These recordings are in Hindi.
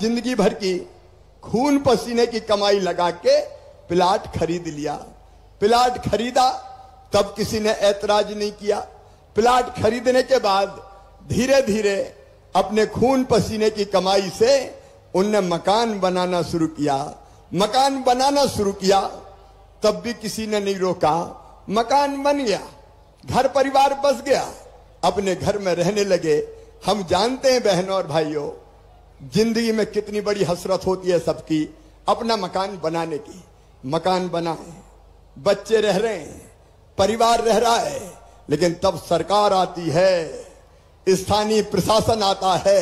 जिंदगी भर की खून पसीने की कमाई लगा के प्लाट खरीद लिया। प्लाट खरीदा तब किसी ने ऐतराज नहीं किया। प्लाट खरीदने के बाद धीरे धीरे अपने खून पसीने की कमाई से उनने मकान बनाना शुरू किया। मकान बनाना शुरू किया तब भी किसी ने नहीं रोका। मकान बन गया, घर परिवार बस गया, अपने घर में रहने लगे। हम जानते हैं बहनों और भाइयों, जिंदगी में कितनी बड़ी हसरत होती है सबकी अपना मकान बनाने की। मकान बना है, बच्चे रह रहे हैं, परिवार रह रहा है, लेकिन तब सरकार आती है, स्थानीय प्रशासन आता है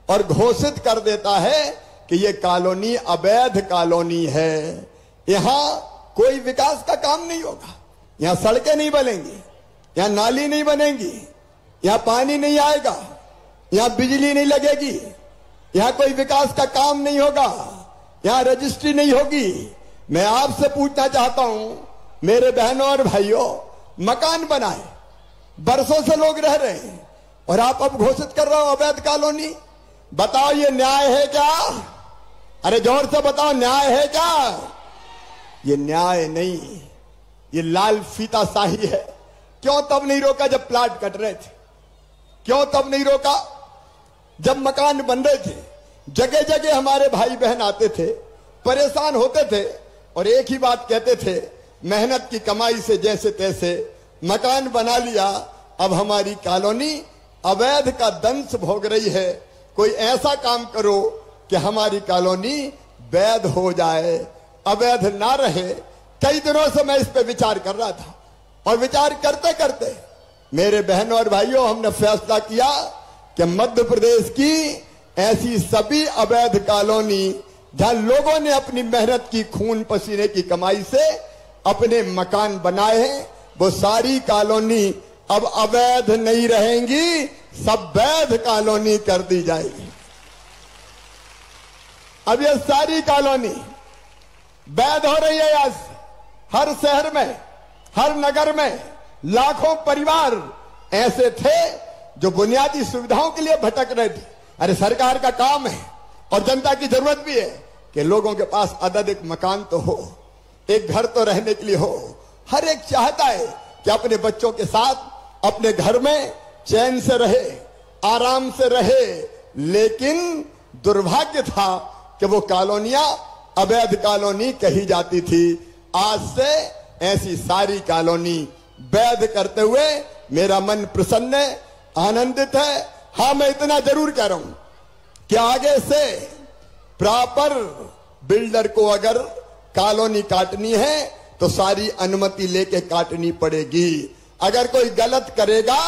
और घोषित कर देता है कि यह कॉलोनी अवैध कॉलोनी है। यहां कोई विकास का काम नहीं होगा, यहां सड़कें नहीं बनेंगी, यहां नाली नहीं बनेंगी, यहां पानी नहीं आएगा, यहां बिजली नहीं लगेगी, यहां कोई विकास का काम नहीं होगा, यहां रजिस्ट्री नहीं होगी। मैं आपसे पूछना चाहता हूं मेरे बहनों और भाइयों, मकान बनाए, बरसों से लोग रह रहे हैं और आप अब घोषित कर रहे हो अवैध कॉलोनी। बताओ ये न्याय है क्या? अरे जोर से बताओ, न्याय है क्या? ये न्याय नहीं, ये लाल फीता शाही है। क्यों तब नहीं रोका जब प्लाट कट रहे थे? क्यों तब नहीं रोका जब मकान बन रहे थे? जगह जगह हमारे भाई बहन आते थे, परेशान होते थे और एक ही बात कहते थे, मेहनत की कमाई से जैसे तैसे मकान बना लिया, अब हमारी कॉलोनी अवैध का दंश भोग रही है। कोई ऐसा काम करो कि हमारी कॉलोनी वैध हो जाए, अवैध ना रहे। कई दिनों से मैं इस पे विचार कर रहा था और विचार करते करते मेरे बहनों और भाइयों, हमने फैसला किया कि मध्य प्रदेश की ऐसी सभी अवैध कॉलोनी जहां लोगों ने अपनी मेहनत की खून पसीने की कमाई से अपने मकान बनाए हैं, वो सारी कॉलोनी अब अवैध नहीं रहेंगी, सब वैध कॉलोनी कर दी जाएगी। अब ये सारी कॉलोनी वैध हो रही है। आज हर शहर में, हर नगर में लाखों परिवार ऐसे थे जो बुनियादी सुविधाओं के लिए भटक रहे थे। अरे सरकार का काम है और जनता की जरूरत भी है कि लोगों के पास अदद एक मकान तो हो, एक घर तो रहने के लिए हो। हर एक चाहता है कि अपने बच्चों के साथ अपने घर में चैन से रहे, आराम से रहे, लेकिन दुर्भाग्य था कि वो कॉलोनियां अवैध कॉलोनी कही जाती थी। आज से ऐसी सारी कॉलोनी वैध करते हुए मेरा मन प्रसन्न है, आनंदित है। हाँ, मैं इतना जरूर कह रहा हूं कि आगे से प्रॉपर बिल्डर को अगर कॉलोनी काटनी है तो सारी अनुमति लेके काटनी पड़ेगी। अगर कोई गलत करेगा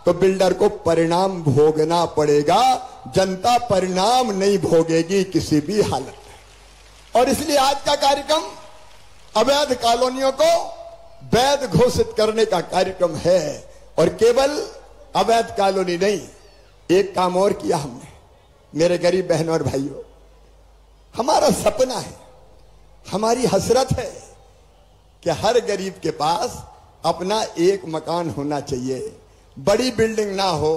तो बिल्डर को परिणाम भोगना पड़ेगा। जनता परिणाम नहीं भोगेगी किसी भी हालत में। और इसलिए आज का कार्यक्रम अवैध कॉलोनियों को वैध घोषित करने का कार्यक्रम है। और केवल अवैध कॉलोनी नहीं, एक काम और किया हमने मेरे गरीब बहनों और भाइयों। हमारा सपना है, हमारी हसरत है कि हर गरीब के पास अपना एक मकान होना चाहिए। बड़ी बिल्डिंग ना हो,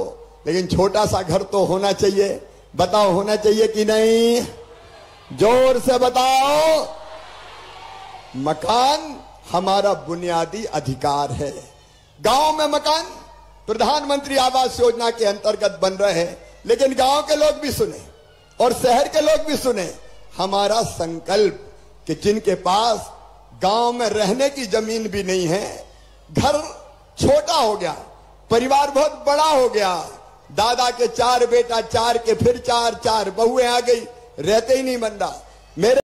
लेकिन छोटा सा घर तो होना चाहिए। बताओ, होना चाहिए कि नहीं? जोर से बताओ। मकान हमारा बुनियादी अधिकार है। गांव में मकान प्रधानमंत्री आवास योजना के अंतर्गत बन रहे हैं, लेकिन गांव के लोग भी सुने और शहर के लोग भी सुने। हमारा संकल्प कि जिनके पास गांव में रहने की जमीन भी नहीं है, घर छोटा हो गया, परिवार बहुत बड़ा हो गया, दादा के 4 बेटा, 4 के फिर 4 बहुएं आ गई, रहते ही नहीं बन रहा। मेरे